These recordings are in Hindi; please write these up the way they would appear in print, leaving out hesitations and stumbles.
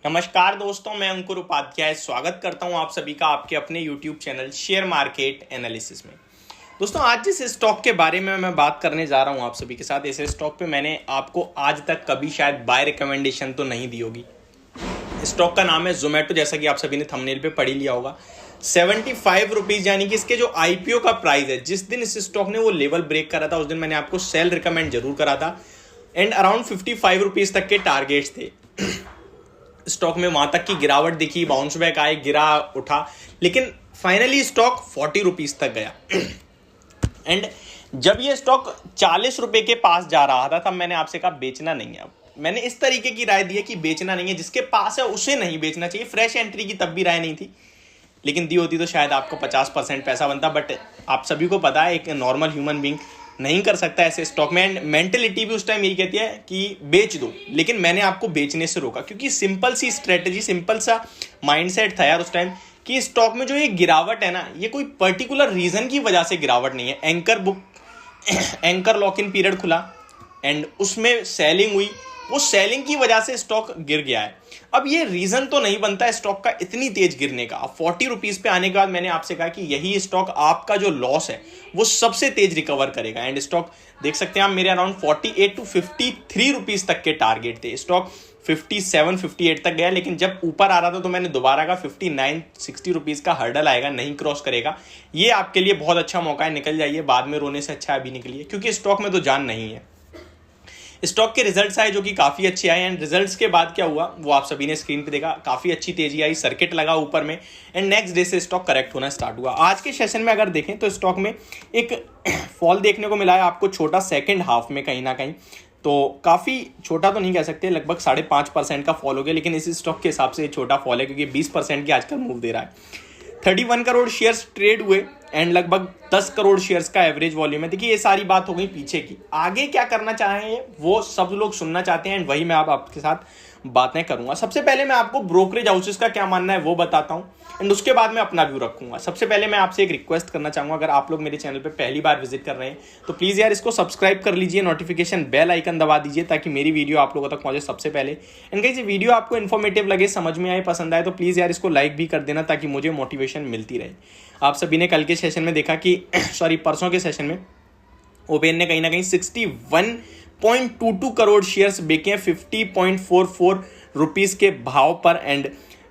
नमस्कार दोस्तों, मैं अंकुर उपाध्याय स्वागत करता हूं आप सभी का आपके अपने YouTube channel share market analysis में। दोस्तों, आज जिस स्टॉक के बारे में मैं बात करने जा रहा हूं आप सभी के साथ, ऐसे स्टॉक पे मैंने आपको आज तक कभी शायद बाय रिकमेंडेशन तो नहीं दी होगी। स्टॉक का नाम है जोमेटो, जैसा कि आप सभी ने थंबनेल पे पढ़ ही लिया होगा। 75 रुपीज़, यानी कि इसके जो IPO का प्राइस है, जिस दिन इस स्टॉक ने वो लेवल ब्रेक करा था उस दिन मैंने आपको सेल रिकमेंड जरूर करा था। एंड अराउंड 55 रुपीज़ तक के टारगेट्स थे। स्टॉक में वहां तक की गिरावट दिखी, बाउंस बैक आए, गिरा उठा, लेकिन फाइनली स्टॉक 40 रुपीज़ तक गया। एंड जब ये स्टॉक 40 रुपए के पास जा रहा था तब मैंने आपसे कहा बेचना नहीं है। अब मैंने इस तरीके की राय दी है कि बेचना नहीं है, जिसके पास है उसे नहीं बेचना चाहिए। फ्रेश एंट्री की तब भी राय नहीं थी, लेकिन दी होती तो शायद आपको 50% पैसा बनता। बट आप सभी को पता है एक नॉर्मल ह्यूमन बीइंग नहीं कर सकता ऐसे स्टॉक में। एंड मेंटेलिटी भी उस टाइम यही कहती है कि बेच दो, लेकिन मैंने आपको बेचने से रोका, क्योंकि सिंपल सी स्ट्रेटेजी, सिंपल सा माइंडसेट था यार उस टाइम कि स्टॉक में जो ये गिरावट है ना, ये कोई पर्टिकुलर रीजन की वजह से गिरावट नहीं है। एंकर लॉक इन पीरियड खुला एंड उसमें सेलिंग हुई, वो सेलिंग की वजह से स्टॉक गिर गया है। अब ये रीजन तो नहीं बनता स्टॉक का इतनी तेज गिरने का। 40 रुपीज पे आने के बाद मैंने आपसे कहा कि यही स्टॉक आपका जो लॉस है वो सबसे तेज रिकवर करेगा। एंड स्टॉक देख सकते हैं आप, मेरे अराउंड 48 टू 53 रुपीज तक के टारगेट थे। स्टॉक 57 58 तक गया, लेकिन जब ऊपर आ रहा था तो मैंने दोबारा कहा 59 60 रुपीज का हर्डल आएगा, नहीं क्रॉस करेगा। ये आपके लिए बहुत अच्छा मौका है, निकल जाइए, बाद में रोने से अच्छा अभी निकलिए, क्योंकि स्टॉक में तो जान नहीं है। स्टॉक के रिजल्ट्स आए जो कि काफ़ी अच्छे आए। एंड रिजल्ट्स के बाद क्या हुआ वो आप सभी ने स्क्रीन पे देखा, काफ़ी अच्छी तेजी आई, सर्किट लगा ऊपर में, एंड नेक्स्ट डे से स्टॉक करेक्ट होना स्टार्ट हुआ। आज के सेशन में अगर देखें तो स्टॉक में एक फॉल देखने को मिला है आपको, छोटा सेकंड हाफ में कहीं ना कहीं। तो काफ़ी छोटा तो नहीं कह सकते, लगभग 5.5% का फॉल हो गया, लेकिन इस स्टॉक के हिसाब से छोटा फॉल है, क्योंकि 20% की आजकल मूव दे रहा है। 31 करोड़ शेयर्स ट्रेड हुए एंड लगभग 10 करोड़ शेयर्स का एवरेज वॉल्यूम है। देखिए, ये सारी बात हो गई पीछे की। आगे क्या करना चाहें वो सब लोग सुनना चाहते हैं, एंड वही मैं आपके साथ बातें करूंगा। सबसे पहले मैं आपको ब्रोकरेज हाउसेस का क्या मानना है वो बताता हूं, एंड उसके बाद मैं अपना व्यू रखूंगा। सबसे पहले मैं आपसे एक रिक्वेस्ट करना चाहूंगा, अगर आप लोग मेरे चैनल पे पहली बार विजिट कर रहे हैं तो प्लीज़ यार इसको सब्सक्राइब कर लीजिए, नोटिफिकेशन बेल आइकन दबा दीजिए, ताकि मेरी वीडियो आप लोगों तक पहुंचे सबसे पहले। एंड गाइस, ये वीडियो आपको इन्फॉर्मेटिव लगे, समझ में आए, पसंद आए तो प्लीज़ यार इसको लाइक भी कर देना, ताकि मुझे मोटिवेशन मिलती रहे। आप सभी ने कल के सेशन में देखा कि परसों के सेशन में ओपेन ने कहीं ना कहीं 61.22 करोड़ शेयर्स बेचे हैं 50.44 रुपीज़ के भाव पर। And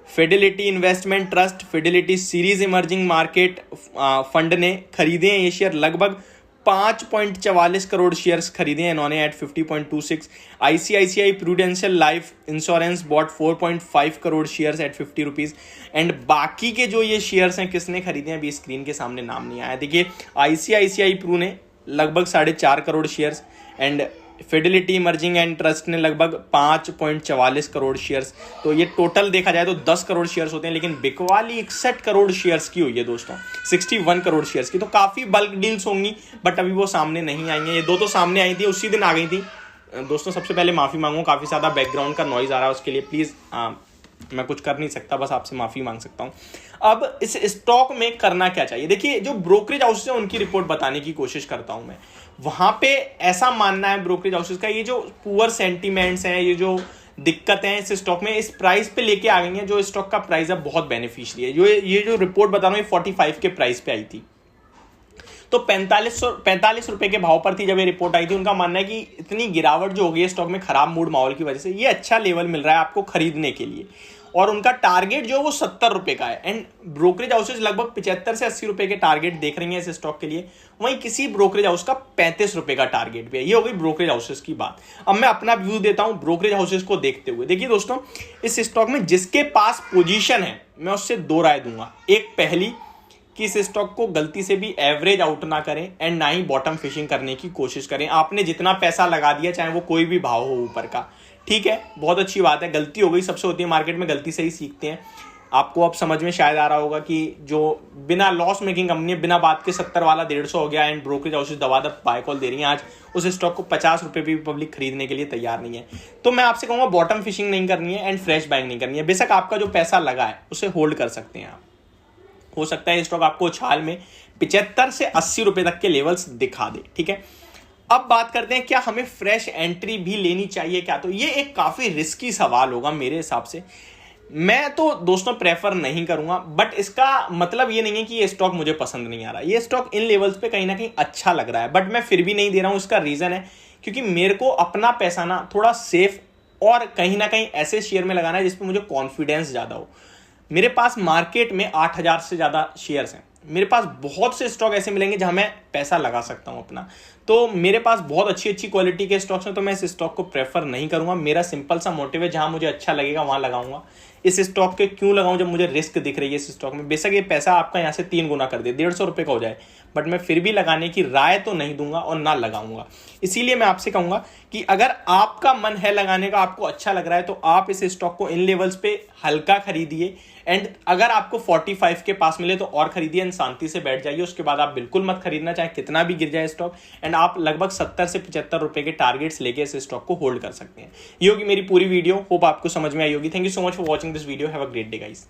Fidelity investment trust, Fidelity series emerging market fund ने खरीदे हैं ये शेयर, लगभग 5.44 करोड़ शेयर्स खरीदे हैं इन्होंने at 50.26। ICICI Prudential life insurance bought 4.5 crore shares at 50 rupees. And बाकी के जो ये शेयर्स हैं किसने खरीदे हैं अभी स्क्रीन के सामने नाम नहीं आया। देखिए, ICICI प्रू ने लगभग 4.5 crore shares, and Fidelity emerging and trust ने लगभग 5.44 करोड़ शेयर्स। तो ये टोटल देखा जाए तो 10 करोड़ शेयर्स होते हैं, लेकिन बिकवाली 61 करोड़ शेयर्स की हुई है दोस्तों, 61 करोड़ शेयर्स की। तो काफ़ी बल्क डील्स होंगी, बट अभी वो सामने नहीं आई हैं। ये दो तो सामने आई थी, उसी दिन आ गई थी दोस्तों। सबसे पहले माफ़ी मांगूँ, काफ़ी ज़्यादा बैकग्राउंड का नॉइज़ आ रहा है, उसके लिए प्लीज़ मैं कुछ कर नहीं सकता, बस आपसे माफ़ी मांग सकता हूँ। अब इस स्टॉक में करना क्या चाहिए, देखिए, जो ब्रोकरेज हाउस है उनकी रिपोर्ट बताने की कोशिश करता हूँ मैं। वहाँ पे ऐसा मानना है ब्रोकरेज हाउसेस का, ये जो पुअर सेंटीमेंट्स हैं, ये जो दिक्कतें हैं इस स्टॉक में, इस प्राइस पे लेके आ गई हैं। जो स्टॉक का प्राइस है बहुत बेनिफिशियरी है। ये जो रिपोर्ट बता रहा हूँ, ये 45 के प्राइस पे आई थी, तो 45 रुपए के भाव पर थी जब ये रिपोर्ट आई थी। उनका मानना है कि इतनी गिरावट जो हो गई है स्टॉक में खराब मूड माहौल की वजह से, ये अच्छा लेवल मिल रहा है आपको खरीदने के लिए, और उनका टारगेट जो है वो 70 रुपए का है। एंड ब्रोकरेज हाउसेज लगभग 75 से 80 रुपए के टारगेट देख रही हैं इस स्टॉक के लिए। वहीं किसी ब्रोकरेज हाउस का 35 रुपए का टारगेट भी है। ये हो गई ब्रोकरेज हाउसेज की बात। अब मैं अपना व्यू देता हूं ब्रोकरेज हाउसेज को देखते हुए। देखिए दोस्तों, इस स्टॉक में जिसके पास पोजीशन है मैं उससे दो राय दूंगा। एक, पहली कि इस स्टॉक को गलती से भी एवरेज आउट ना करें, एंड ना ही बॉटम फिशिंग करने की कोशिश करें। आपने जितना पैसा लगा दिया, चाहे वो कोई भी भाव हो ऊपर का, ठीक है, बहुत अच्छी बात है, गलती हो गई, सबसे होती है मार्केट में, गलती से ही सीखते हैं। आपको अब समझ में शायद आ रहा होगा कि जो बिना लॉस मेकिंग कंपनी, बिना बात के 70 वाला 150 हो गया, एंड ब्रोकरेज हाउसेज दबादब बाय कॉल दे रही हैं। आज उस स्टॉक को 50 रुपए भी पब्लिक खरीदने के लिए तैयार नहीं है। तो मैं आपसे कहूँगा बॉटम फिशिंग नहीं करनी है, एंड फ्रेश बाइंग नहीं करनी है। बेशक आपका जो पैसा लगा है उसे होल्ड कर सकते हैं आप। हो सकता है स्टॉक आपको उछाल में 75 से 80 रुपए तक के लेवल्स दिखा दे, ठीक है। अब बात करते हैं क्या हमें फ्रेश एंट्री भी लेनी चाहिए क्या, तो ये एक काफी रिस्की सवाल होगा मेरे हिसाब से। मैं तो दोस्तों प्रेफर नहीं करूंगा, बट इसका मतलब ये नहीं है कि ये स्टॉक मुझे पसंद नहीं आ रहा। ये स्टॉक इन लेवल्स पे कहीं ना कहीं अच्छा लग रहा है, बट मैं फिर भी नहीं दे रहा हूं। इसका रीजन है क्योंकि मेरे को अपना पैसा ना थोड़ा सेफ और कहीं ना कहीं ऐसे शेयर में लगाना है जिसपे मुझे कॉन्फिडेंस ज्यादा हो। मेरे पास मार्केट में 8,000 से ज्यादा शेयर्स हैं। मेरे पास बहुत से स्टॉक ऐसे मिलेंगे जहां मैं पैसा लगा सकता हूं अपना। तो मेरे पास बहुत अच्छी अच्छी क्वालिटी के स्टॉक्स हैं, तो मैं इस स्टॉक को प्रेफर नहीं करूंगा। मेरा सिंपल सा मोटिव है, जहां मुझे अच्छा लगेगा वहां लगाऊंगा। इस स्टॉक के क्यों लगाऊं जब मुझे रिस्क दिख रही है इस स्टॉक में। बेशक ये पैसा आपका यहाँ से 3 गुना कर दे, 150 रुपये का हो जाए, बट मैं फिर भी लगाने की राय तो नहीं दूंगा और ना लगाऊंगा। इसीलिए मैं आपसे कहूंगा कि अगर आपका मन है लगाने का, आपको अच्छा लग रहा है, तो आप इस स्टॉक को इन लेवल्स पे हल्का खरीदिए। एंड अगर आपको 45 के पास मिले तो और खरीदिए एंड शांति से बैठ जाइए। उसके बाद आप बिल्कुल मत खरीदना, चाहे कितना भी गिर जाए स्टॉक। एंड आप लगभग 70 से 75 रुपए के टारगेट्स लेके इस स्टॉक को होल्ड कर सकते हैं। ये होगी मेरी पूरी वीडियो। होप आपको समझ में आई होगी। Thank you so much for watching this video. Have a great day guys.